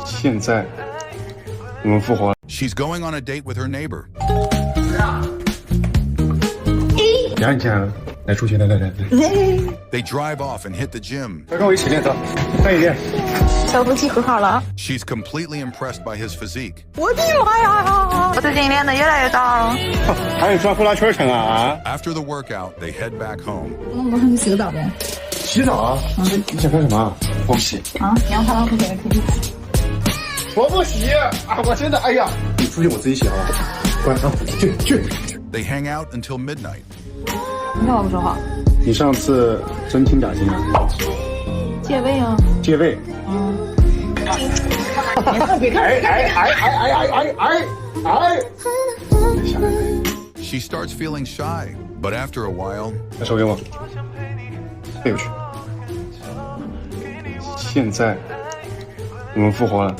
现在我们复活了。 She's going on a date with her neighbor. 俩你进来了，来出去，来。 They drive off and hit the gym. 来跟我一起练，走，快一点。小夫妻和好了。 She's completely impressed by his physique. 我的妈呀！我最近练得越来越大了。还有转呼啦圈成啊！ After the workout, they head back home. 我让你洗个澡呗。洗澡啊？你想干什么？我不洗。啊？你要他让我给他洗。我不洗啊！我真的，哎呀，你出去我自己洗好吧？乖啊，去。 They hang out until midnight. 你干嘛不说话？你上次真听假听啊？借位啊。借位。别看。She starts feeling shy, but after a while, 把手给我，背过去。现在我们复活了。